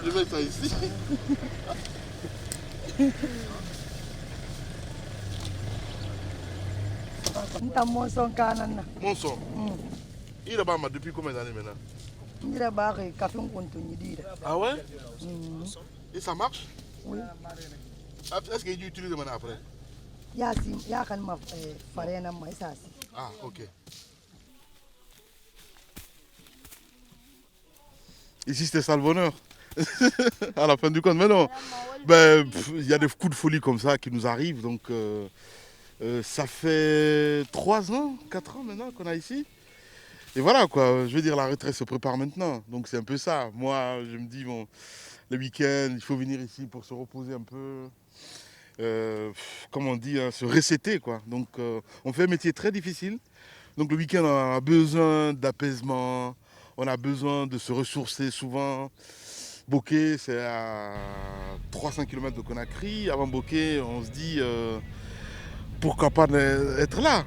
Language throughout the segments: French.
Je mets ça ici. Monson kanan. Monson. Il est bas depuis combien d'années maintenant? Il est bas et café on continue dire. Ah ouais? Et ça marche? Oui. Est-ce qu'il utilise maintenant après? Il y a quand même farine mais ça. Ah ok. Ici c'était ça le bonheur. À la fin du compte, mais non. Ben, il y a des coups de folie comme ça qui nous arrivent. Donc ça fait 3 ans, 4 ans maintenant qu'on est ici. Et voilà quoi, je veux dire la retraite se prépare maintenant. Donc c'est un peu ça. Moi je me dis bon, le week-end, il faut venir ici pour se reposer un peu. Comme on dit, hein, se resetter quoi. Donc on fait un métier très difficile. Donc le week-end on a besoin d'apaisement, on a besoin de se ressourcer souvent. Bokeh c'est à 300 km de Conakry. Avant Bokeh on se dit pourquoi pas être là.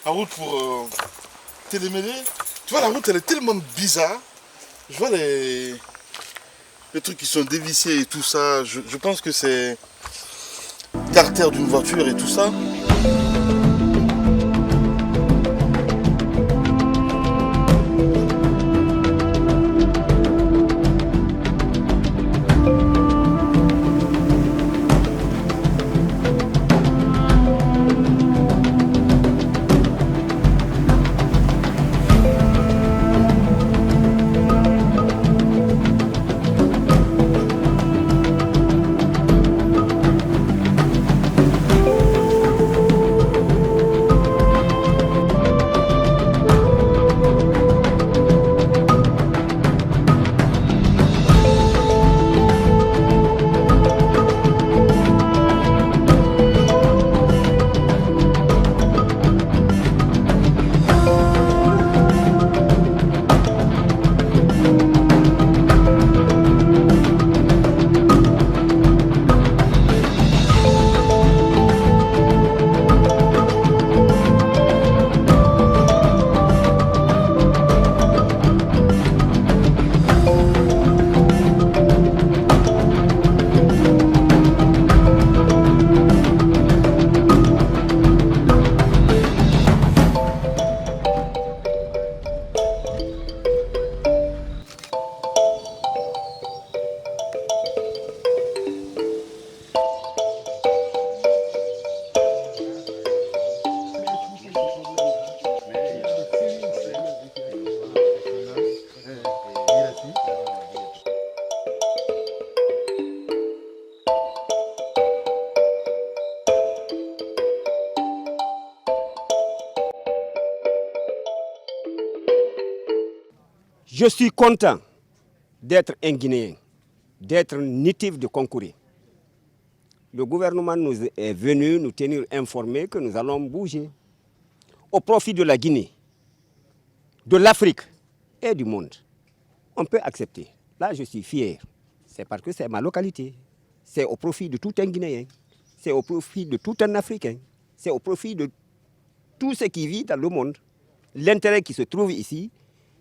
La route pour Télémélé, tu vois la route elle est tellement bizarre. Je vois les trucs qui sont dévissés et tout ça. Je pense que c'est l'artère d'une voiture et tout ça. Je suis content d'être un Guinéen, d'être natif de Concouré. Le gouvernement nous est venu nous tenir informés que nous allons bouger au profit de la Guinée, de l'Afrique et du monde. On peut accepter. Là, je suis fier. C'est parce que c'est ma localité. C'est au profit de tout un Guinéen. C'est au profit de tout un Africain. C'est au profit de tout ce qui vit dans le monde. L'intérêt qui se trouve ici,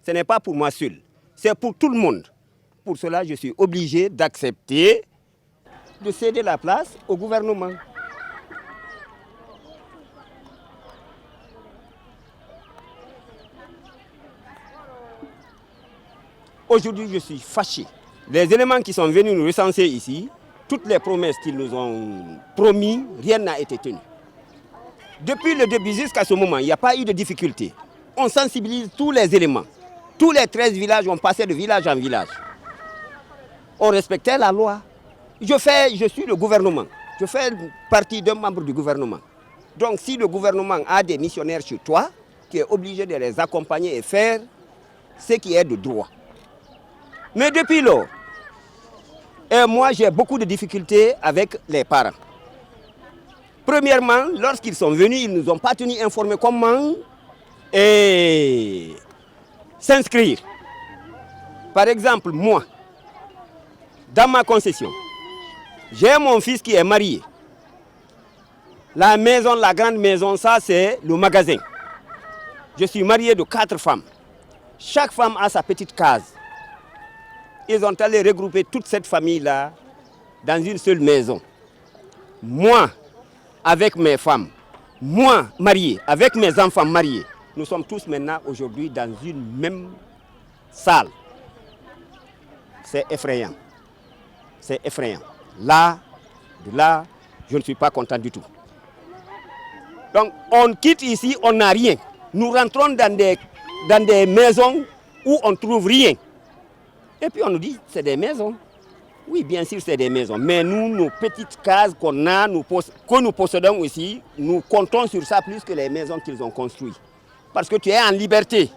ce n'est pas pour moi seul. C'est pour tout le monde. Pour cela, je suis obligé d'accepter de céder la place au gouvernement. Aujourd'hui, je suis fâché. Les éléments qui sont venus nous recenser ici, toutes les promesses qu'ils nous ont promis, rien n'a été tenu. Depuis le début jusqu'à ce moment, il n'y a pas eu de difficulté. On sensibilise tous les éléments. Tous les 13 villages ont passé de village en village. On respectait la loi. Je suis le gouvernement. Je fais partie d'un membre du gouvernement. Donc si le gouvernement a des missionnaires chez toi, tu es obligé de les accompagner et faire ce qui est de droit. Mais depuis lors, moi j'ai beaucoup de difficultés avec les parents. Premièrement, lorsqu'ils sont venus, ils ne nous ont pas tenus informés comment s'inscrire. Par exemple, moi, dans ma concession, j'ai mon fils qui est marié. La maison, la grande maison, ça c'est le magasin. Je suis marié de 4 femmes. Chaque femme a sa petite case. Ils ont allé regrouper toute cette famille-là dans une seule maison. Moi, avec mes femmes, moi, marié, avec mes enfants mariés, nous sommes tous maintenant aujourd'hui dans une même salle. C'est effrayant. C'est effrayant. Là, de là, je ne suis pas content du tout. Donc, on quitte ici, on n'a rien. Nous rentrons dans des maisons où on ne trouve rien. Et puis on nous dit, c'est des maisons. Oui, bien sûr, c'est des maisons. Mais nous, nos petites cases qu'on a, que nous possédons ici, nous comptons sur ça plus que les maisons qu'ils ont construites. Parce que tu es en liberté.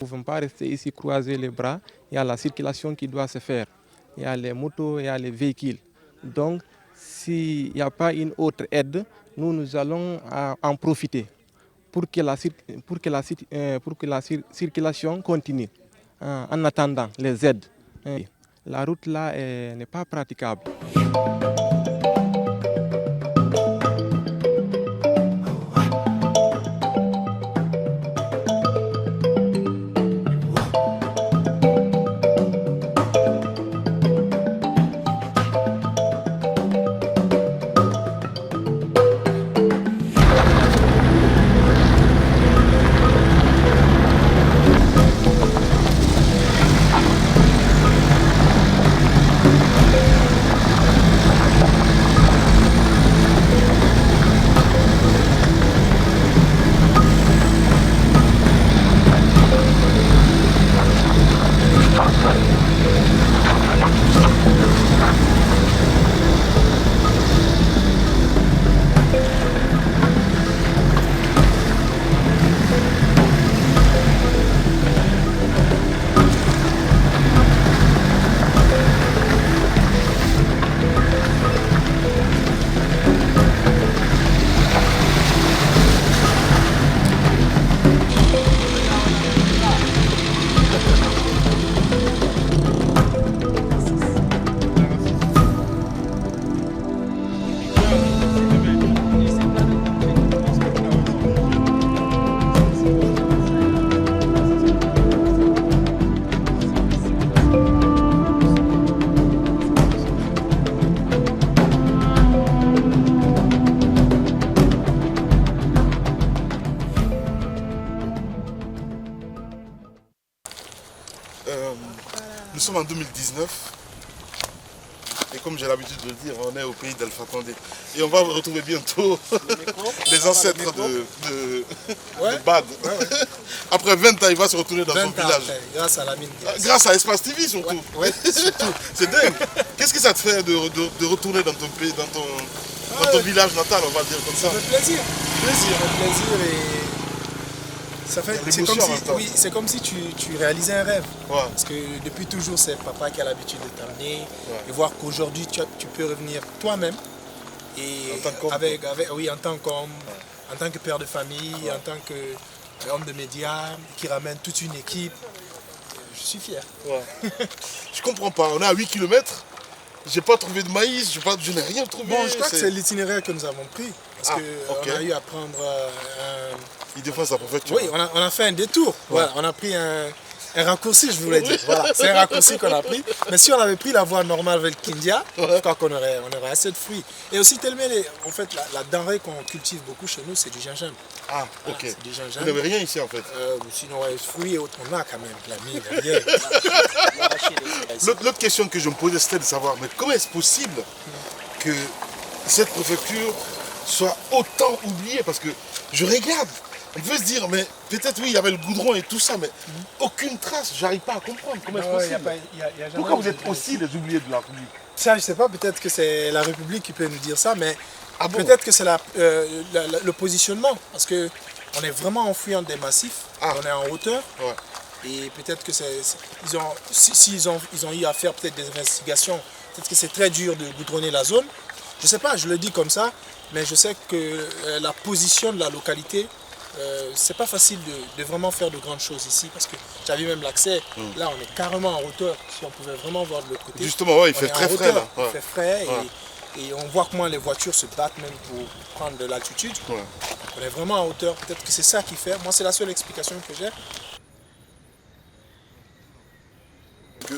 Nous ne pouvons pas rester ici croiser les bras. Il y a la circulation qui doit se faire. Il y a les motos, il y a les véhicules. Donc, s'il n'y a pas une autre aide, nous allons en profiter pour que la circulation continue en attendant les aides. La route là n'est pas praticable. 2019. Et comme j'ai l'habitude de le dire, on est au pays d'Alpha Condé. Et on va retrouver bientôt les ancêtres de Bad. Ouais. Après 20 ans, il va se retourner dans 20 son ans village. après, grâce à la mine. Grâce à Espace TV surtout. Ouais, surtout. C'est dingue. Qu'est-ce que ça te fait de retourner dans ton pays, dans ton village natal, on va dire comme ça? Ça fait plaisir. Plaisir. Ça fait plaisir et ça fait. Il y a C'est comme l'émotion en si, même temps. oui, c'est comme si tu réalisais un rêve. Ouais. Parce que depuis toujours, c'est papa qui a l'habitude de t'emmener et voir qu'aujourd'hui, tu peux revenir toi-même. Et En tant qu'homme. oui, en tant qu'homme, en tant que père de famille, en tant qu'homme de médias, qui ramène toute une équipe. Je suis fier. Ouais. Je comprends pas. On est à 8 km. J'ai pas trouvé de maïs, je n'ai rien trouvé. Bon, je crois que c'est l'itinéraire que nous avons pris. Parce ok. qu'on a eu à prendre un. Il défend sa préfecture. Oui, on a fait un détour. Voilà, on a pris un raccourci, je voulais dire. Voilà, c'est un raccourci qu'on a pris. Mais si on avait pris la voie normale vers le Kindia, je crois qu'on aurait assez de fruits. Et aussi, tellement, en fait, la denrée qu'on cultive beaucoup chez nous, c'est du gingembre. Ah, Voilà, ok. c'est du gingembre. Vous n'avez rien ici en fait. Sinon, ouais, fruits et autres, on a quand même la mine, rien. L'autre question que je me posais, c'était de savoir, mais comment est-ce possible que cette préfecture soit autant oubliée? Parce que je regarde, on peut se dire, mais peut-être oui, il y avait le goudron et tout ça, mais aucune trace, j'arrive pas à comprendre comment est-ce possible. Y a jamais Pourquoi vous eu êtes de- aussi les oubliés de la République? Ça, je sais pas, peut-être que c'est la République qui peut nous dire ça, mais Ah bon? peut-être que c'est le positionnement, parce que on est vraiment enfoui dans des massifs, Ah. on est en hauteur, Ouais. et peut-être que s'ils ont eu à faire peut-être des investigations, peut-être que c'est très dur de goudronner la zone. Je sais pas, je le dis comme ça, mais je sais que la position de la localité, c'est pas facile de vraiment faire de grandes choses ici, parce que j'avais même l'accès, là on est carrément en hauteur, si on pouvait vraiment voir de l'autre côté. Justement, ouais, il On fait est en très frais hauteur, là. Il Ouais. fait frais Ouais. et on voit comment les voitures se battent même pour prendre de l'altitude. Ouais. On est vraiment en hauteur. Peut-être que c'est ça qui fait. Moi, c'est la seule explication que j'ai.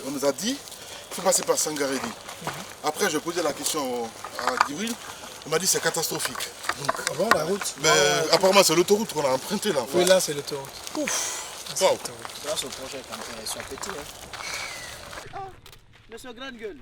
On nous a dit qu'il faut passer par Sangaredi. Après, je posais la question à Djibril, il m'a dit c'est catastrophique. Donc, Ah bon, la route? mais apparemment, c'est l'autoroute qu'on a empruntée là. Oui, là, c'est l'autoroute. Ouf. C'est Wow. l'autoroute. Grâce au projet quand ils sont petits. Hein. Mais c'est grande gueule.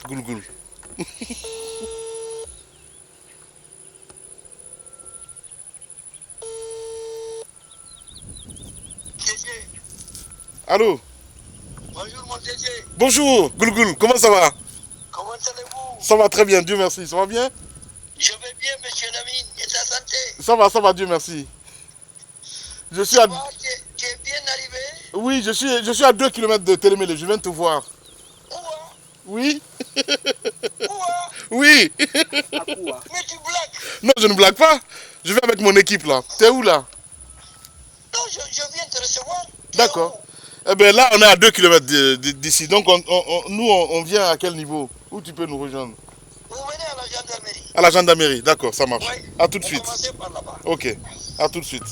Goul goul. Allô? Bonjour mon DG, Bonjour, Goul goul, comment ça va? comment allez-vous? Ça va très bien, Dieu merci. Ça va bien? Je vais bien monsieur Lamine, et ta santé? Ça va, Dieu merci. Je suis à... Toi, tu es bien arrivé? Oui, je suis à 2 km de Télémélé, je viens de te voir. Ouah, Oui? ouah, Oui. mais tu blagues? Non, je ne blague pas. Je vais avec mon équipe là. T'es où là? Non, je viens te recevoir. Tu es D'accord. où? Eh bien là, on est à 2 km d'ici. Donc nous, on vient à quel niveau? Où tu peux nous rejoindre? Vous venez à la gendarmerie. À la gendarmerie, d'accord, ça marche. Oui. À tout de Vous suite. commencez par là-bas. Ok, à tout de suite.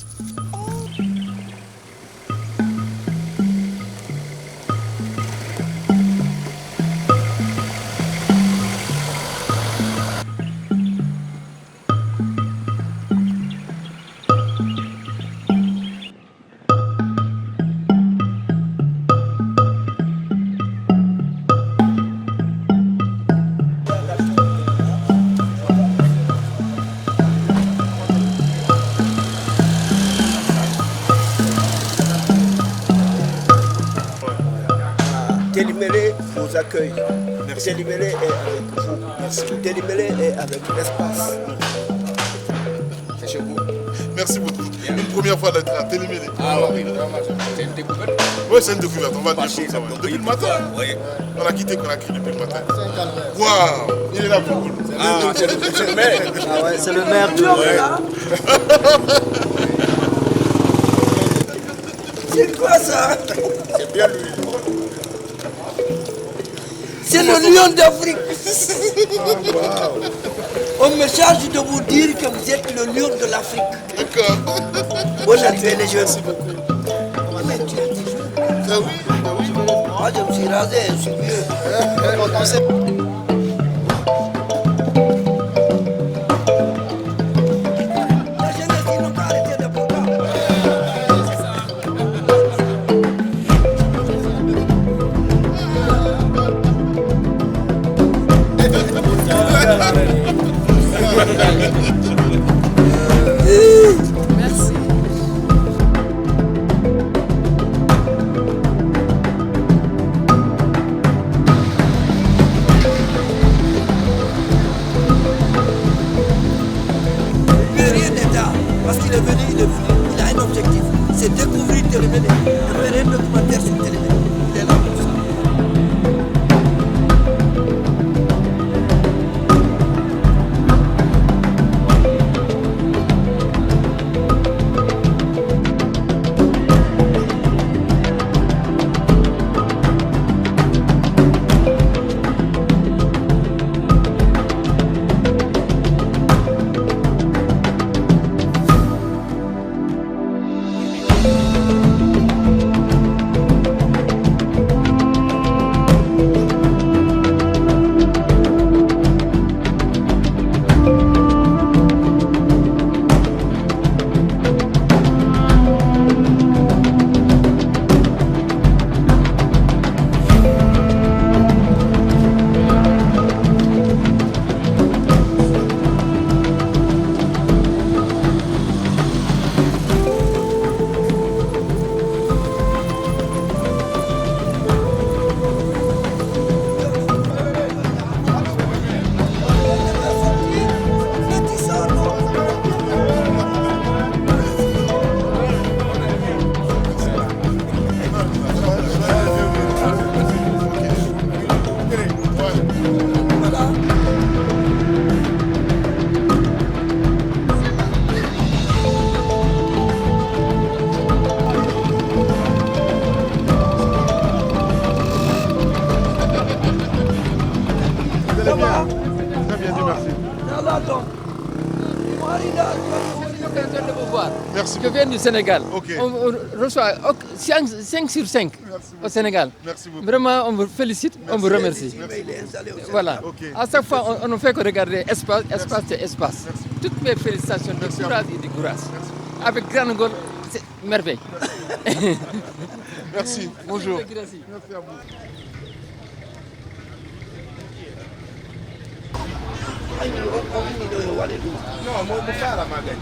Télimélé vous accueille. Merci. Télimélé est avec vous. Télimélé est avec l'espace. c'est chez vous. Merci beaucoup. Une première fois d'être à Télémélé. Ah oui, vraiment, c'est une découverte. Oui, c'est une découverte, on va dire Marché, comme ça. comme Depuis le matin, Oui. on a quitté Conakry depuis le matin. Waouh, il est là pour vous. Ah, c'est le maire. Ah ouais, c'est le maire du C'est quoi ça? C'est bien lui. C'est le lion d'Afrique. On me charge de vous dire que vous êtes le lion de l'Afrique. D'accord. Bonne année les jeunes. Merci beaucoup. Mais tu es petit jeune. Ah oui, ah oui. Moi je me suis rasé, je suis vieux. La jeunesse, ils n'ont pas arrêté de programme. Rien d'État, parce qu'il est venu, il a un objectif, c'est découvrir Télémélé, et faire un documentaire sur Télémélé. Il est là pour ça. Très bien, Dieu merci. De vous voir. Merci Je beaucoup. viens du Sénégal. Ok. On reçoit 5 sur 5 au Sénégal. Merci beaucoup. Vraiment, on vous félicite, on vous remercie. Voilà. Ok. À chaque fois, on ne fait que regarder espace, espace et espace. Toutes mes félicitations de courage et de courage. Avec grand goal, c'est merveille. Merci. Bonjour. Merci. Merci à vous. Non, mon frère a magasin.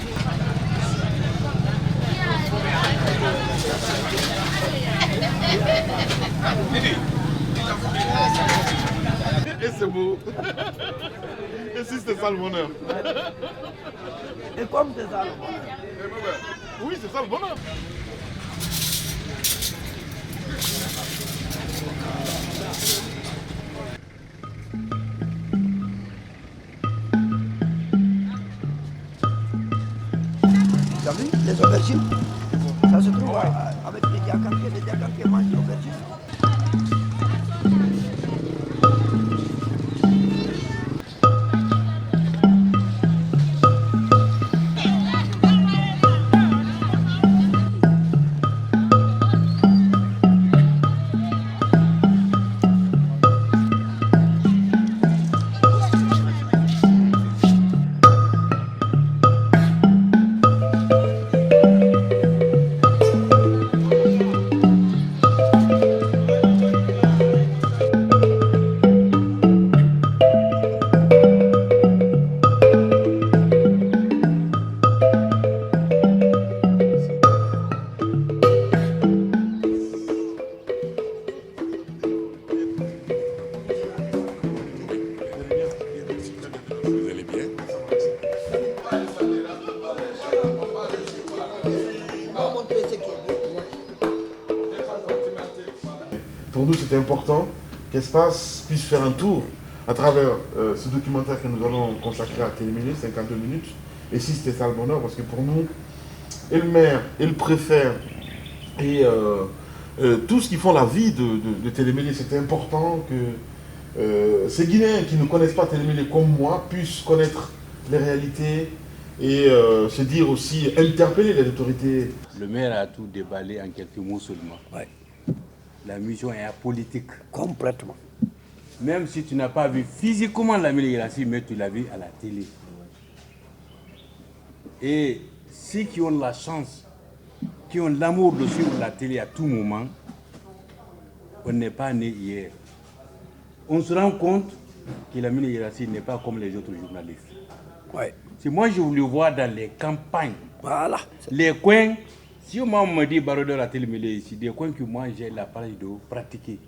Et c'est beau. Et si c'était ça le bonheur. Et comme c'est ça, Oui, c'est ça le bonheur. tu as vu les aubergines? Ça se trouve avec les diacarqués mangent les aubergines. pour nous, c'était important qu'Espace puisse faire un tour à travers ce documentaire que nous allons consacrer à Télémélé, 52 minutes. Et si c'était ça le bonheur, parce que pour nous, et le maire, et le préfet, et tous ceux qui font la vie de Télémélé, c'était important que ces Guinéens qui ne connaissent pas Télémélé comme moi puissent connaître les réalités et se dire aussi, interpeller les autorités. Le maire a tout déballé en quelques mots seulement. Ouais. La mission est apolitique. Complètement. Même si tu n'as pas vu physiquement la Grassi, mais tu l'as vu à la télé. Et ceux qui ont la chance, qui ont l'amour de suivre la télé à tout moment, on n'est pas né hier. On se rend compte que la Grassi n'est pas comme les autres journalistes. Ouais. Si moi je voulais voir dans les campagnes, Voilà. les coins, si moi on me dit barodeur à Télémélé ici, des coins que moi j'ai la place de pratiquer,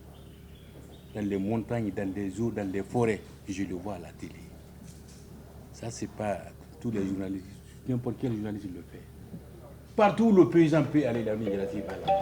dans les montagnes, dans les eaux, dans les forêts, je le vois à la télé. Ça, c'est pas tous les journalistes, n'importe quel journaliste le fait. Partout où le paysan peut aller, la Grassi va là.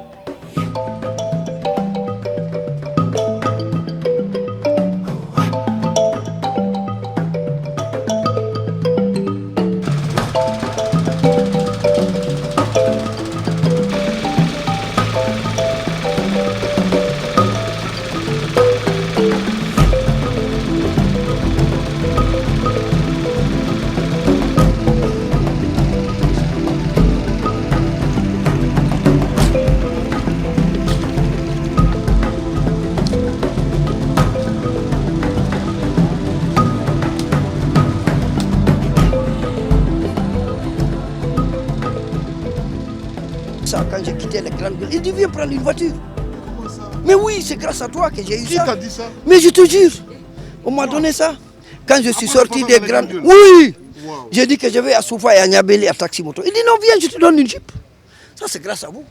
Quand j'ai quitté les grandes villes, il dit viens prendre une voiture. Comment ça? Mais oui, c'est grâce à toi que j'ai eu ça. Qui t'a dit ça? Mais je te jure, on m'a donné ça. Quand je suis sorti pendant des la grandes... grande ville. Oui. Wow. J'ai dit que je vais à Soufa et à Niabeli à Taxi Moto. Il dit non, viens, je te donne une Jeep. Ça, c'est grâce à vous.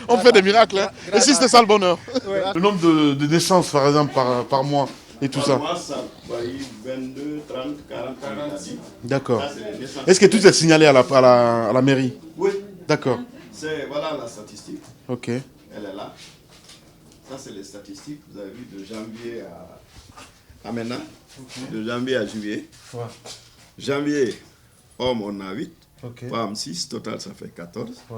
On fait des miracles, hein. Et si c'était ça le bonheur? Le nombre de naissances, par exemple, par mois et tout ça. Moi, ça varie 22, 30, 40, 46. D'accord. Ça, c'est les naissances. Est-ce que tout est signalé à la mairie? Oui. D'accord. Voilà la statistique. Ok. Elle est là. Ça, c'est les statistiques. Vous avez vu de janvier à maintenant. De janvier à juillet. Ouais. Janvier, hommes, on a 8. Ok. Femmes, 6. Total, ça fait 14. Ouais.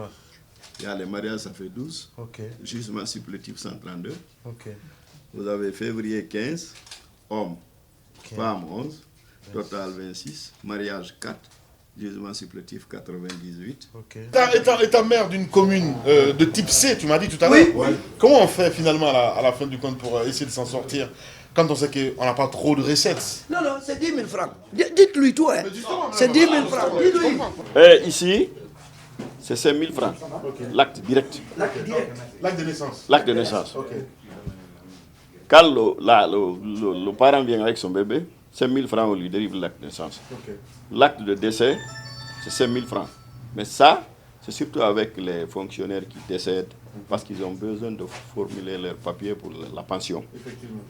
Il y a les mariages, ça fait 12. Ok. Jugement supplétif, 132. Ok. Vous avez février 15. Hommes. Ok. Femmes, 11. Total, 26. Mariage, 4. Jugement supplétif 98. Okay. Étant maire d'une commune de type C, tu m'as dit tout à l'heure. Oui. Comment on fait finalement à la fin du compte pour essayer de s'en sortir quand on sait qu'on n'a pas trop de recettes? Non, non, c'est 10 000 francs. Dites-lui tout, hein. C'est 10 000 francs. Dis-lui. Ici, c'est 5 000 francs. Okay. L'acte direct. L'acte direct. L'acte de naissance. L'acte de naissance. Okay. Quand le parent vient avec son bébé, 5 000 francs, on lui dérive l'acte de naissance. Okay. L'acte de décès, c'est 5 000 francs. Mais ça, c'est surtout avec les fonctionnaires qui décèdent parce qu'ils ont besoin de formuler leurs papiers pour la pension. Effectivement.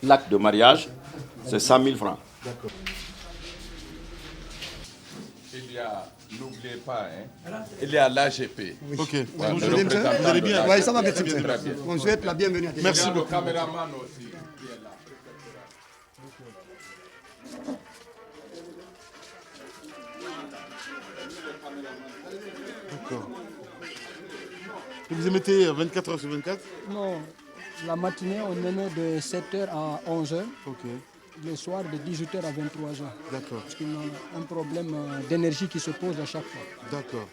L'acte de mariage, c'est 100 000 francs. D'accord. Il y a, n'oubliez pas, il y a l'AGP. Oui. Ok. Ouais, Vous allez bien? Oui, ça va bien. On souhaite la bienvenue à Merci beaucoup. Le caméraman aussi qui est là. D'accord. Et vous émettez 24 heures sur 24? Non, la matinée, on émet de 7h à 11h. Ok. Le soir, de 18h à 23h. D'accord. Parce qu'il y a un problème d'énergie qui se pose à chaque fois. D'accord.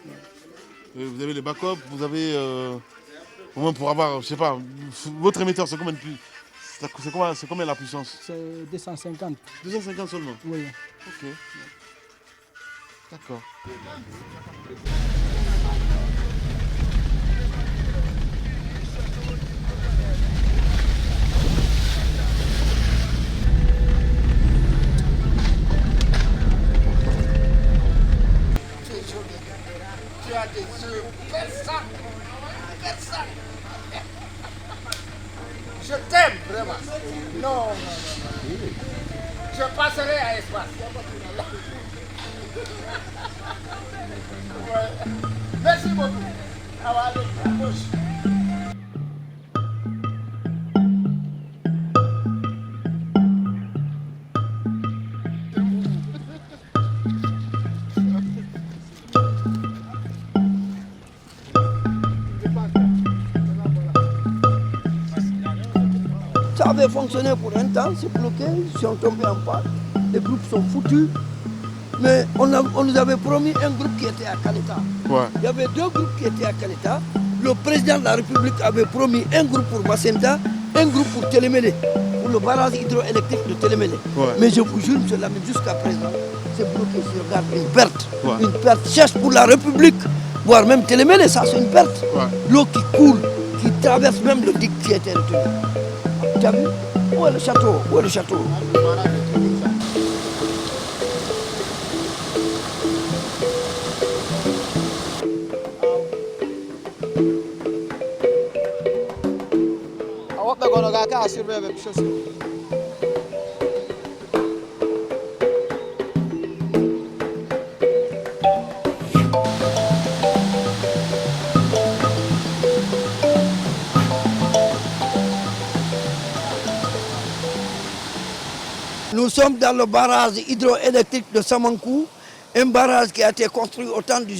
Vous avez les backups, vous avez... au moins pour avoir, je sais pas, votre émetteur, c'est combien de plus? C'est combien la puissance? C'est 250. 250 seulement? Oui. Ok. D'accord. Tu as des yeux personne. Je t'aime vraiment. Non. Je passerai à Espace. Ouais. Merci beaucoup. Allez, à gauche. avait fonctionné pour un temps, c'est bloqué, ils sont tombés en panne, les groupes sont foutus. Mais on nous avait promis un groupe qui était à Kaleta. Ouais. Il y avait 2 groupes qui étaient à Kaleta. Le président de la République avait promis un groupe pour Macenta, un groupe pour Télémélé, pour le barrage hydroélectrique de Télémélé. Ouais. Mais je vous jure, M. Lamine, jusqu'à présent, c'est bloqué sur garde, une perte. Ouais. Une perte cherche pour la République, voire même Télémélé, ça c'est une perte. Ouais. L'eau qui coule, qui traverse même le digue qui était retenu. Tu as vu? Où est le château? Où est le château? Nous sommes dans le barrage hydroélectrique de Samankou, un barrage qui a été construit au temps du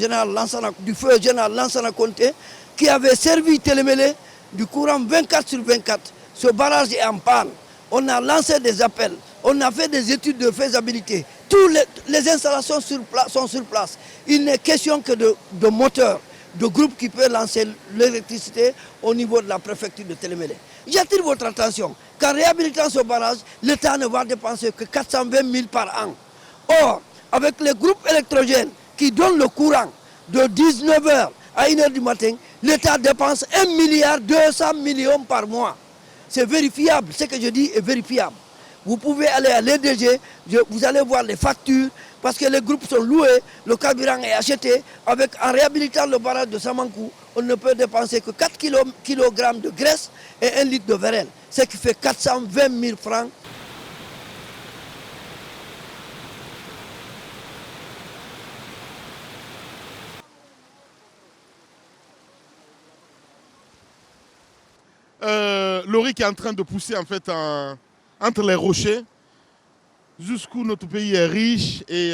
feu général Lansana Conté, qui avait servi Télémélé du courant 24 sur 24. Ce barrage est en panne. On a lancé des appels, on a fait des études de faisabilité. Toutes les installations sont sur place. Il n'est question que de moteurs, de groupes qui peuvent lancer l'électricité au niveau de la préfecture de Télémélé. J'attire votre attention qu'en réhabilitant ce barrage, l'État ne va dépenser que 420 000 par an. Or, avec les groupes électrogènes qui donnent le courant de 19h à 1h du matin, l'État dépense 1,2 milliard par mois. C'est vérifiable, ce que je dis est vérifiable. Vous pouvez aller à l'EDG, vous allez voir les factures, parce que les groupes sont loués, le carburant est acheté. En réhabilitant le barrage de Samankou, on ne peut dépenser que 4 kg de graisse et 1 litre de vérel, ce qui fait 420 000 francs. L'Ori qui est en train de pousser en fait entre les rochers, jusqu'où notre pays est riche et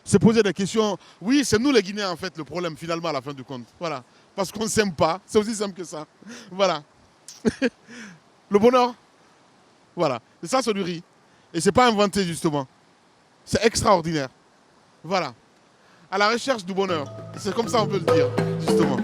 se poser des questions. Oui, c'est nous les Guinéens en fait le problème finalement à la fin du compte. Voilà. Parce qu'on ne s'aime pas, c'est aussi simple que ça. Voilà. Le bonheur, voilà. Et ça c'est du riz. Et c'est pas inventé justement. C'est extraordinaire. Voilà. À la recherche du bonheur. C'est comme ça on peut le dire, justement.